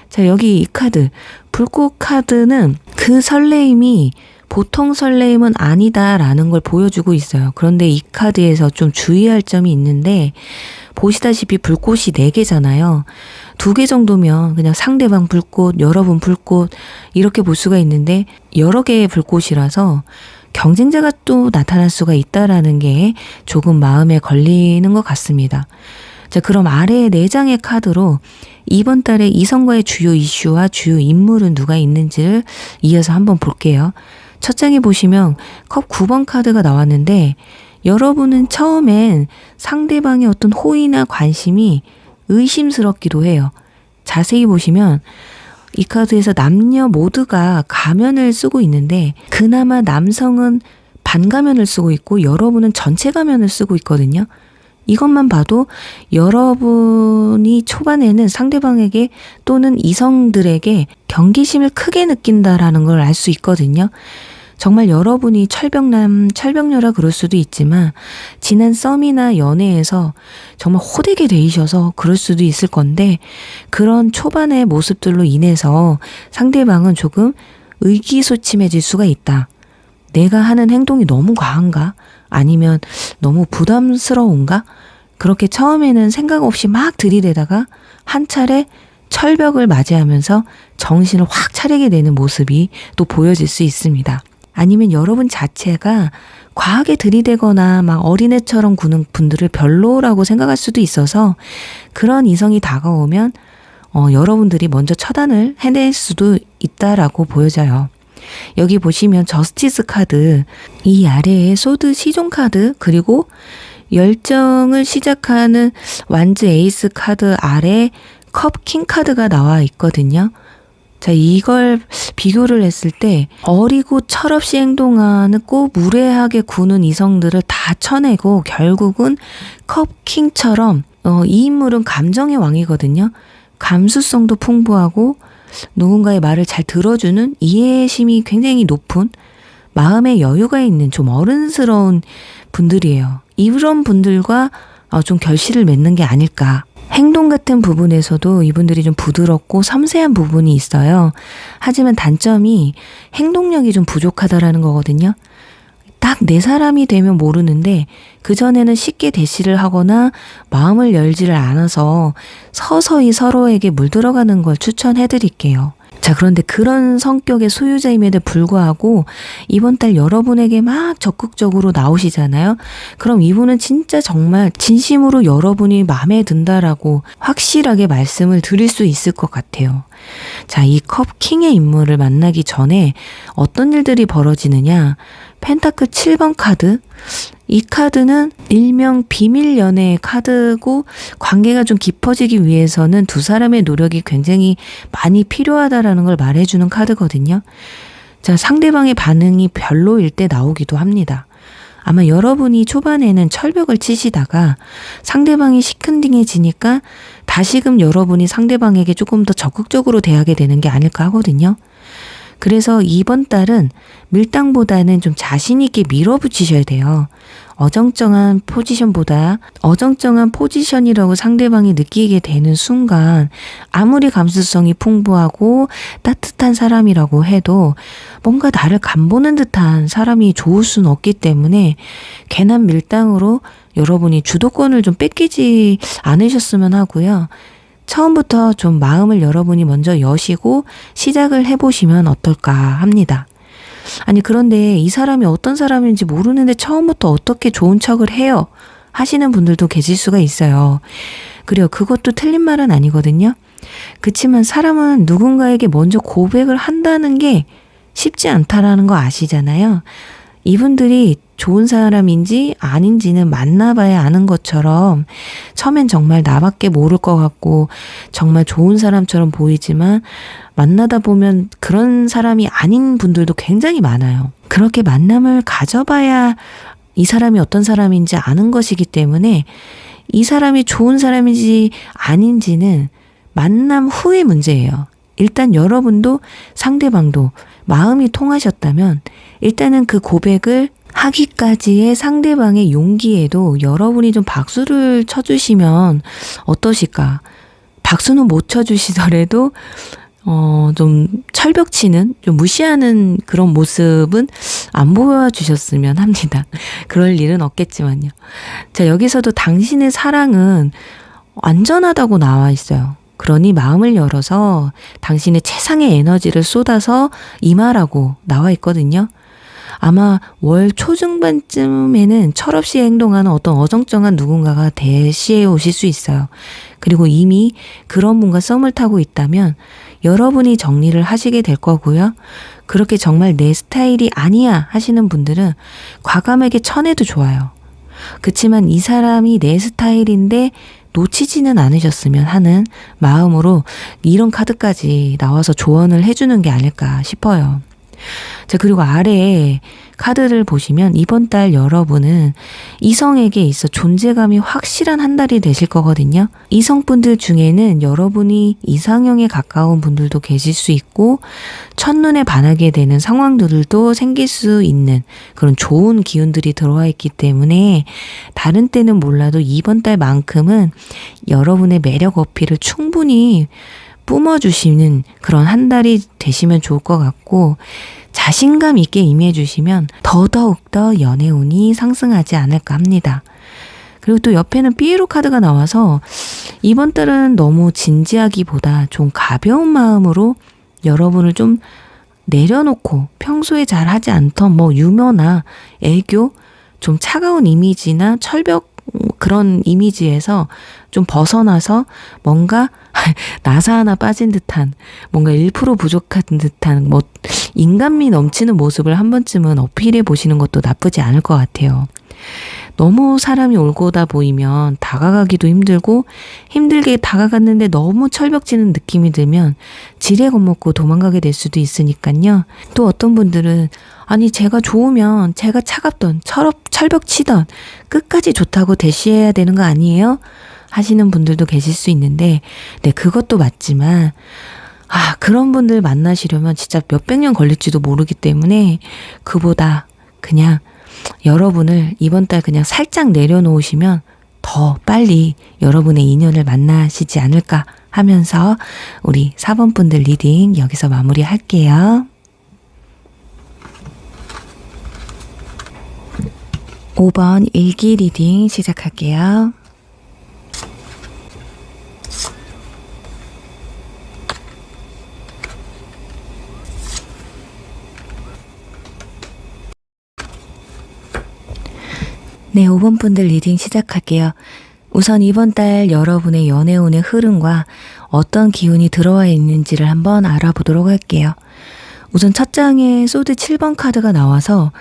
자, 여기 이 카드, 불꽃 카드는 그 설레임이 보통 설레임은 아니다라는 걸 보여주고 있어요. 그런데 이 카드에서 좀 주의할 점이 있는데, 보시다시피 불꽃이 4개잖아요. 2개 정도면 그냥 상대방 불꽃, 여러분 불꽃 이렇게 볼 수가 있는데, 여러 개의 불꽃이라서 경쟁자가 또 나타날 수가 있다라는 게 조금 마음에 걸리는 것 같습니다. 자, 그럼 아래에 4장의 카드로 이번 달에 이성과의 주요 이슈와 주요 인물은 누가 있는지를 이어서 한번 볼게요. 첫 장에 보시면 컵 9번 카드가 나왔는데, 여러분은 처음엔 상대방의 어떤 호의나 관심이 의심스럽기도 해요. 자세히 보시면 이 카드에서 남녀 모두가 가면을 쓰고 있는데, 그나마 남성은 반가면을 쓰고 있고 여러분은 전체 가면을 쓰고 있거든요. 이것만 봐도 여러분이 초반에는 상대방에게 또는 이성들에게 경계심을 크게 느낀다라는 걸 알 수 있거든요. 정말 여러분이 철벽녀라 그럴 수도 있지만 지난 썸이나 연애에서 정말 호되게 데이셔서 그럴 수도 있을 건데, 그런 초반의 모습들로 인해서 상대방은 조금 의기소침해질 수가 있다. 내가 하는 행동이 너무 과한가? 아니면 너무 부담스러운가? 그렇게 처음에는 생각 없이 막 들이대다가 한 차례 철벽을 맞이하면서 정신을 확 차리게 되는 모습이 또 보여질 수 있습니다. 아니면 여러분 자체가 과하게 들이대거나 막 어린애처럼 구는 분들을 별로라고 생각할 수도 있어서, 그런 이성이 다가오면 여러분들이 먼저 처단을 해낼 수도 있다라고 보여져요. 여기 보시면 저스티스 카드, 이 아래에 소드 시종 카드, 그리고 열정을 시작하는 완즈 에이스 카드 아래 컵 킹 카드가 나와 있거든요. 자, 이걸 비교를 했을 때 어리고 철없이 행동하는 꼭 무례하게 구는 이성들을 다 쳐내고 결국은 컵 킹처럼 이 인물은 감정의 왕이거든요. 감수성도 풍부하고 누군가의 말을 잘 들어주는 이해심이 굉장히 높은, 마음의 여유가 있는 좀 어른스러운 분들이에요. 이런 분들과 좀 결실을 맺는 게 아닐까. 행동 같은 부분에서도 이분들이 좀 부드럽고 섬세한 부분이 있어요. 하지만 단점이 행동력이 좀 부족하다라는 거거든요. 딱 내 사람이 되면 모르는데 그전에는 쉽게 대시를 하거나 마음을 열지를 않아서 서서히 서로에게 물들어가는 걸 추천해 드릴게요. 자, 그런데 그런 성격의 소유자임에도 불구하고 이번 달 여러분에게 막 적극적으로 나오시잖아요. 그럼 이분은 진짜 정말 진심으로 여러분이 마음에 든다라고 확실하게 말씀을 드릴 수 있을 것 같아요. 자, 이 컵 킹의 인물을 만나기 전에 어떤 일들이 벌어지느냐. 펜타클 7번 카드. 이 카드는 일명 비밀 연애의 카드고, 관계가 좀 깊어지기 위해서는 두 사람의 노력이 굉장히 많이 필요하다라는 걸 말해주는 카드거든요. 자, 상대방의 반응이 별로일 때 나오기도 합니다. 아마 여러분이 초반에는 철벽을 치시다가 상대방이 시큰둥해지니까 다시금 여러분이 상대방에게 조금 더 적극적으로 대하게 되는 게 아닐까 하거든요. 그래서 이번 달은 밀당보다는 좀 자신 있게 밀어붙이셔야 돼요. 어정쩡한 포지션이라고 상대방이 느끼게 되는 순간 아무리 감수성이 풍부하고 따뜻한 사람이라고 해도 뭔가 나를 간보는 듯한 사람이 좋을 수는 없기 때문에 괜한 밀당으로 여러분이 주도권을 좀 뺏기지 않으셨으면 하고요. 처음부터 좀 마음을 여러분이 먼저 여시고 시작을 해보시면 어떨까 합니다. 아니 그런데 이 사람이 어떤 사람인지 모르는데 처음부터 어떻게 좋은 척을 해요? 하시는 분들도 계실 수가 있어요. 그래요. 그것도 틀린 말은 아니거든요. 그치만 사람은 누군가에게 먼저 고백을 한다는 게 쉽지 않다라는 거 아시잖아요. 이분들이 좋은 사람인지 아닌지는 만나봐야 아는 것처럼 처음엔 정말 나밖에 모를 것 같고 정말 좋은 사람처럼 보이지만 만나다 보면 그런 사람이 아닌 분들도 굉장히 많아요. 그렇게 만남을 가져봐야 이 사람이 어떤 사람인지 아는 것이기 때문에 이 사람이 좋은 사람인지 아닌지는 만남 후의 문제예요. 일단 여러분도 상대방도 마음이 통하셨다면 일단은 그 고백을 하기까지의 상대방의 용기에도 여러분이 좀 박수를 쳐주시면 어떠실까? 박수는 못 쳐주시더라도 좀 철벽치는, 좀 무시하는 그런 모습은 안 보여주셨으면 합니다. 그럴 일은 없겠지만요. 자, 여기서도 당신의 사랑은 안전하다고 나와 있어요. 그러니 마음을 열어서 당신의 최상의 에너지를 쏟아서 임하라고 나와 있거든요. 아마 월 초중반쯤에는 철없이 행동하는 어떤 어정쩡한 누군가가 대시해 오실 수 있어요. 그리고 이미 그런 분과 썸을 타고 있다면 여러분이 정리를 하시게 될 거고요. 그렇게 정말 내 스타일이 아니야 하시는 분들은 과감하게 쳐내도 좋아요. 그치만 이 사람이 내 스타일인데 놓치지는 않으셨으면 하는 마음으로 이런 카드까지 나와서 조언을 해주는 게 아닐까 싶어요. 자, 그리고 아래에 카드를 보시면 이번 달 여러분은 이성에게 있어 존재감이 확실한 한 달이 되실 거거든요. 이성분들 중에는 여러분이 이상형에 가까운 분들도 계실 수 있고 첫눈에 반하게 되는 상황들도 생길 수 있는 그런 좋은 기운들이 들어와 있기 때문에 다른 때는 몰라도 이번 달만큼은 여러분의 매력 어필을 충분히 뿜어주시는 그런 한 달이 되시면 좋을 것 같고 자신감 있게 임해주시면 더더욱더 연애운이 상승하지 않을까 합니다. 그리고 또 옆에는 삐에로 카드가 나와서 이번 달은 너무 진지하기보다 좀 가벼운 마음으로 여러분을 좀 내려놓고 평소에 잘 하지 않던 유머나 애교, 좀 차가운 이미지나 철벽 그런 이미지에서 좀 벗어나서 뭔가 나사 하나 빠진 듯한 뭔가 1% 부족한 듯한 인간미 넘치는 모습을 한 번쯤은 어필해 보시는 것도 나쁘지 않을 것 같아요. 너무 사람이 올고다 보이면 다가가기도 힘들고 힘들게 다가갔는데 너무 철벽치는 느낌이 들면 지레 겁먹고 도망가게 될 수도 있으니까요. 또 어떤 분들은 아니 제가 좋으면 제가 차갑던 철벽치던 끝까지 좋다고 대시해야 되는 거 아니에요? 하시는 분들도 계실 수 있는데 네 그것도 맞지만 그런 분들 만나시려면 진짜 몇백 년 걸릴지도 모르기 때문에 그보다 그냥 여러분을 이번 달 그냥 살짝 내려놓으시면 더 빨리 여러분의 인연을 만나시지 않을까 하면서 우리 4번 분들 리딩 여기서 마무리할게요. 5번 일기 리딩 시작할게요. 네, 5번 분들 리딩 시작할게요. 우선 이번 달 여러분의 연애운의 흐름과 어떤 기운이 들어와 있는지를 한번 알아보도록 할게요. 우선 첫 장에 소드 7번 카드가 나와서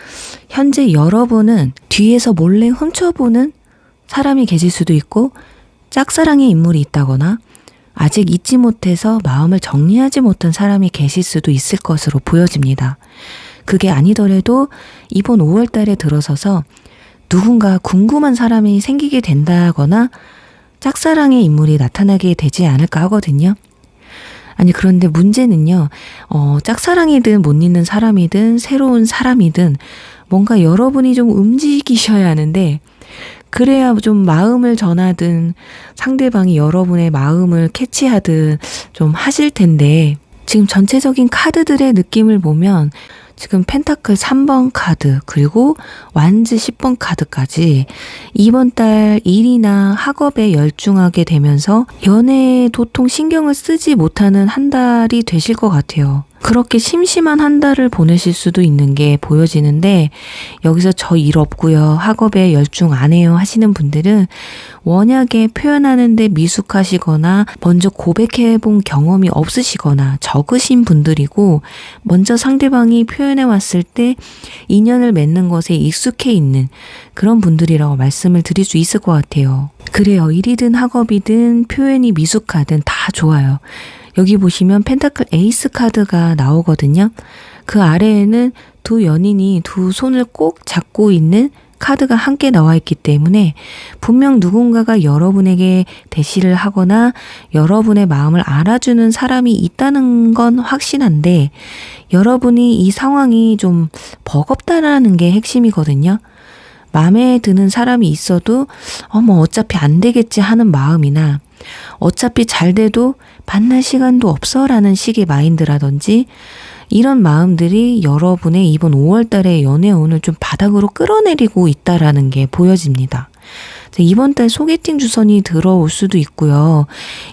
현재 여러분은 뒤에서 몰래 훔쳐보는 사람이 계실 수도 있고 짝사랑의 인물이 있다거나 아직 잊지 못해서 마음을 정리하지 못한 사람이 계실 수도 있을 것으로 보여집니다. 그게 아니더라도 이번 5월 달에 들어서서 누군가 궁금한 사람이 생기게 된다거나 짝사랑의 인물이 나타나게 되지 않을까 하거든요. 아니, 그런데 문제는요, 짝사랑이든 못 있는 사람이든 새로운 사람이든 뭔가 여러분이 좀 움직이셔야 하는데, 그래야 좀 마음을 전하든 상대방이 여러분의 마음을 캐치하든 좀 하실 텐데, 지금 전체적인 카드들의 느낌을 보면 지금 펜타클 3번 카드 그리고 완즈 10번 카드까지 이번 달 일이나 학업에 열중하게 되면서 연애에 도통 신경을 쓰지 못하는 한 달이 되실 것 같아요. 그렇게 심심한 한 달을 보내실 수도 있는 게 보여지는데, 여기서 저 일 없고요, 학업에 열중 안 해요 하시는 분들은 원약에 표현하는데 미숙하시거나 먼저 고백해본 경험이 없으시거나 적으신 분들이고, 먼저 상대방이 표현해 왔을 때 인연을 맺는 것에 익숙해 있는 그런 분들이라고 말씀을 드릴 수 있을 것 같아요. 그래요. 일이든 학업이든 표현이 미숙하든 다 좋아요. 여기 보시면 펜타클 에이스 카드가 나오거든요. 그 아래에는 두 연인이 두 손을 꼭 잡고 있는 카드가 함께 나와 있기 때문에 분명 누군가가 여러분에게 대시를 하거나 여러분의 마음을 알아주는 사람이 있다는 건 확신한데, 여러분이 이 상황이 좀 버겁다라는 게 핵심이거든요. 마음에 드는 사람이 있어도 뭐 어차피 안 되겠지 하는 마음이나, 어차피 잘 돼도 만날 시간도 없어 라는 식의 마인드라든지, 이런 마음들이 여러분의 이번 5월 달의 연애운을 좀 바닥으로 끌어내리고 있다라는 게 보여집니다. 이번 달 소개팅 주선이 들어올 수도 있고요.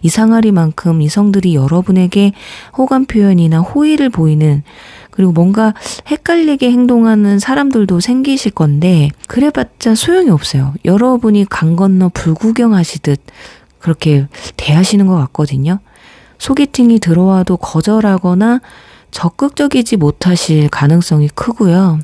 이상하리만큼 이성들이 여러분에게 호감 표현이나 호의를 보이는, 그리고 뭔가 헷갈리게 행동하는 사람들도 생기실 건데, 그래봤자 소용이 없어요. 여러분이 강 건너 불구경하시듯 그렇게 대하시는 것 같거든요. 소개팅이 들어와도 거절하거나 적극적이지 못하실 가능성이 크고요.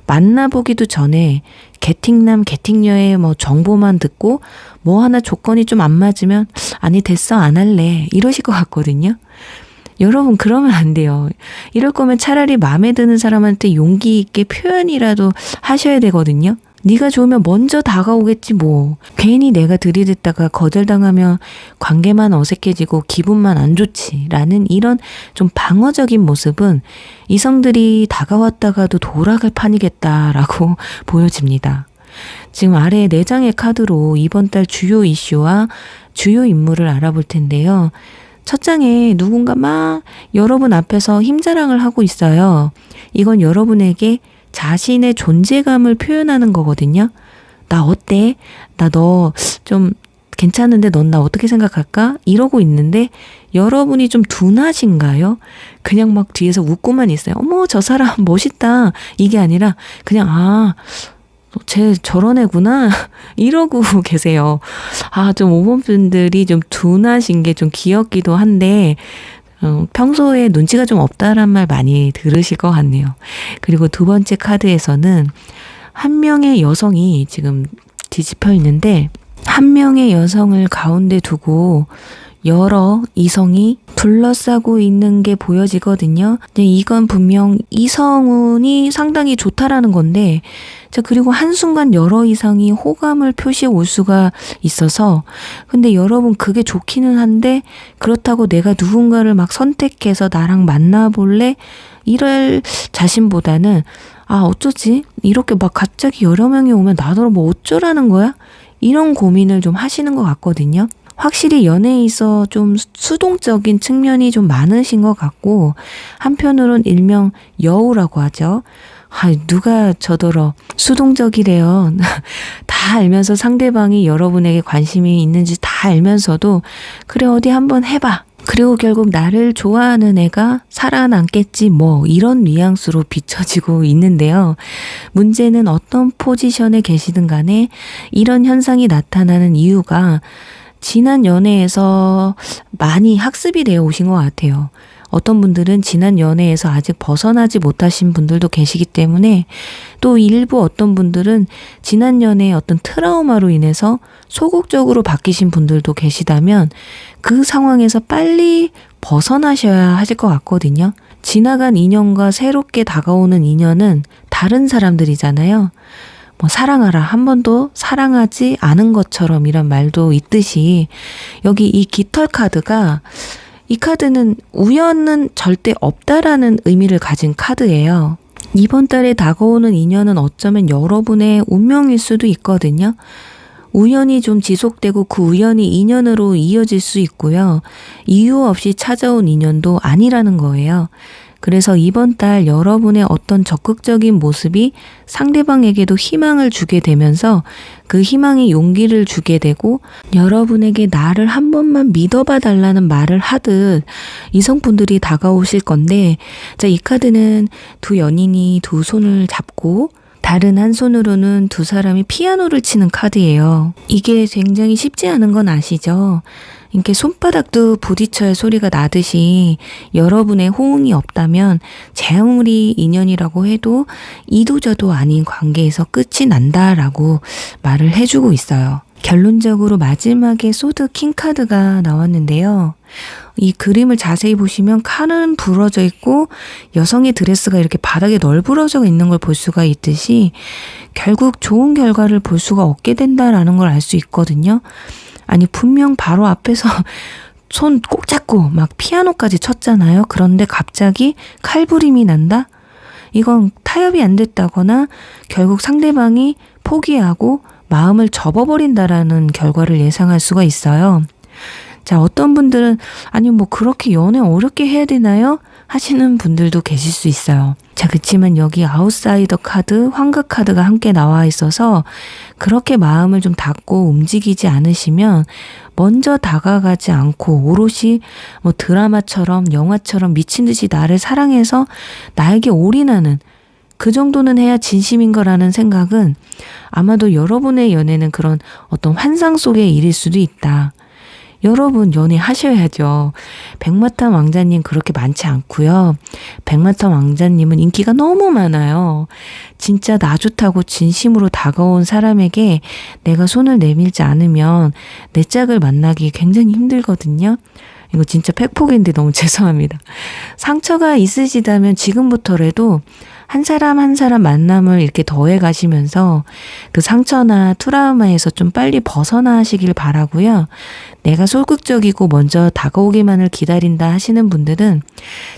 만나보기도 전에 개팅남 개팅녀의 정보만 듣고 뭐 하나 조건이 좀 안 맞으면 아니 됐어 안 할래 이러실 것 같거든요. 여러분 그러면 안 돼요. 이럴 거면 차라리 마음에 드는 사람한테 용기 있게 표현이라도 하셔야 되거든요. 네가 좋으면 먼저 다가오겠지 뭐. 괜히 내가 들이댔다가 거절당하면 관계만 어색해지고 기분만 안 좋지 라는 이런 좀 방어적인 모습은 이성들이 다가왔다가도 돌아갈 판이겠다라고 보여집니다. 지금 아래 4장의 카드로 이번 달 주요 이슈와 주요 인물을 알아볼 텐데요. 첫 장에 누군가 막 여러분 앞에서 힘자랑을 하고 있어요. 이건 여러분에게 자신의 존재감을 표현하는 거거든요. 나 어때? 나 너 좀 괜찮은데 넌 나 어떻게 생각할까? 이러고 있는데 여러분이 좀 둔하신가요? 그냥 막 뒤에서 웃고만 있어요. 어머 저 사람 멋있다. 이게 아니라 그냥 쟤 저런 애구나 이러고 계세요. 좀 5번 분들이 좀 둔하신 게 좀 귀엽기도 한데 평소에 눈치가 좀 없다란 말 많이 들으실 것 같네요. 그리고 두 번째 카드에서는 한 명의 여성이 지금 뒤집혀 있는데, 한 명의 여성을 가운데 두고 여러 이성이 둘러싸고 있는 게 보여지거든요. 근데 이건 분명 이성운이 상당히 좋다라는 건데, 그리고 한순간 여러 이성이 호감을 표시해 올 수가 있어서, 근데 여러분 그게 좋기는 한데 그렇다고 내가 누군가를 막 선택해서 나랑 만나볼래? 이럴 자신보다는 어쩌지? 이렇게 막 갑자기 여러 명이 오면 나더러 뭐 어쩌라는 거야? 이런 고민을 좀 하시는 것 같거든요. 확실히 연애에 있어 좀 수동적인 측면이 좀 많으신 것 같고, 한편으론 일명 여우라고 하죠. 누가 저더러 수동적이래요. 다 알면서 상대방이 여러분에게 관심이 있는지 다 알면서도 그래 어디 한번 해봐. 그리고 결국 나를 좋아하는 애가 살아남겠지 뭐 이런 뉘앙스로 비춰지고 있는데요. 문제는 어떤 포지션에 계시든 간에 이런 현상이 나타나는 이유가 지난 연애에서 많이 학습이 되어 오신 것 같아요. 어떤 분들은 지난 연애에서 아직 벗어나지 못하신 분들도 계시기 때문에, 또 일부 어떤 분들은 지난 연애의 어떤 트라우마로 인해서 소극적으로 바뀌신 분들도 계시다면 그 상황에서 빨리 벗어나셔야 하실 것 같거든요. 지나간 인연과 새롭게 다가오는 인연은 다른 사람들이잖아요. 사랑하라 한 번도 사랑하지 않은 것처럼 이란 말도 있듯이, 여기 이 깃털 카드가 이 카드는 우연은 절대 없다라는 의미를 가진 카드예요. 이번 달에 다가오는 인연은 어쩌면 여러분의 운명일 수도 있거든요. 우연이 좀 지속되고 그 우연이 인연으로 이어질 수 있고요. 이유 없이 찾아온 인연도 아니라는 거예요. 그래서 이번 달 여러분의 어떤 적극적인 모습이 상대방에게도 희망을 주게 되면서 그 희망이 용기를 주게 되고 여러분에게 나를 한 번만 믿어봐 달라는 말을 하듯 이성분들이 다가오실 건데, 자, 이 카드는 두 연인이 두 손을 잡고 다른 한 손으로는 두 사람이 피아노를 치는 카드예요. 이게 굉장히 쉽지 않은 건 아시죠? 이렇게 손바닥도 부딪혀야 소리가 나듯이 여러분의 호응이 없다면 제 아무리 인연이라고 해도 이도저도 아닌 관계에서 끝이 난다라고 말을 해주고 있어요. 결론적으로 마지막에 소드 킹 카드가 나왔는데요. 이 그림을 자세히 보시면 칼은 부러져 있고 여성의 드레스가 이렇게 바닥에 널브러져 있는 걸 볼 수가 있듯이 결국 좋은 결과를 볼 수가 없게 된다라는 걸 알 수 있거든요. 아니, 분명 바로 앞에서 손 꼭 잡고 막 피아노까지 쳤잖아요. 그런데 갑자기 칼부림이 난다? 이건 타협이 안 됐다거나 결국 상대방이 포기하고 마음을 접어버린다라는 결과를 예상할 수가 있어요. 자, 어떤 분들은 아니 뭐 그렇게 연애 어렵게 해야 되나요? 하시는 분들도 계실 수 있어요. 자, 그치만 여기 아웃사이더 카드, 환각 카드가 함께 나와 있어서 그렇게 마음을 좀 닫고 움직이지 않으시면 먼저 다가가지 않고 오롯이 뭐 드라마처럼 영화처럼 미친 듯이 나를 사랑해서 나에게 올인하는 그 정도는 해야 진심인 거라는 생각은 아마도 여러분의 연애는 그런 어떤 환상 속의 일일 수도 있다. 여러분 연애하셔야죠. 백마탄 왕자님 그렇게 많지 않고요. 백마탄 왕자님은 인기가 너무 많아요. 진짜 나 좋다고 진심으로 다가온 사람에게 내가 손을 내밀지 않으면 내 짝을 만나기 굉장히 힘들거든요. 이거 진짜 팩폭인데 너무 죄송합니다. 상처가 있으시다면 지금부터라도 한 사람 한 사람 만남을 이렇게 더해 가시면서 그 상처나 트라우마에서 좀 빨리 벗어나시길 바라고요. 내가 소극적이고 먼저 다가오기만을 기다린다 하시는 분들은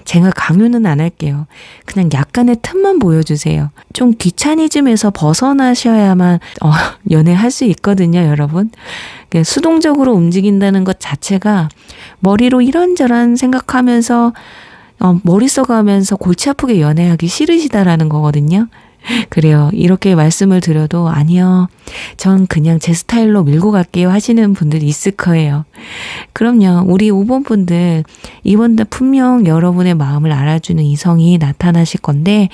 제가 강요는 안 할게요. 그냥 약간의 틈만 보여주세요. 좀 귀차니즘에서 벗어나셔야만 연애할 수 있거든요, 여러분. 수동적으로 움직인다는 것 자체가 머리로 이런저런 생각하면서 머리 써가면서 골치 아프게 연애하기 싫으시다라는 거거든요. 그래요. 이렇게 말씀을 드려도 아니요. 전 그냥 제 스타일로 밀고 갈게요 하시는 분들이 있을 거예요. 그럼요. 우리 5번 분들 이번 달 분명 여러분의 마음을 알아주는 이성이 나타나실 건데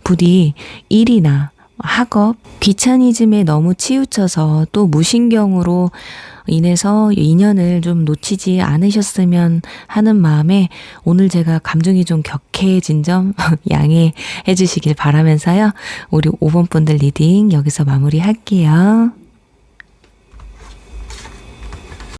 부디 일이나 학업, 귀차니즘에 너무 치우쳐서 또 무신경으로 인해서 인연을 좀 놓치지 않으셨으면 하는 마음에 오늘 제가 감정이 좀 격해진 점 양해해 주시길 바라면서요. 우리 5번 분들 리딩 여기서 마무리할게요.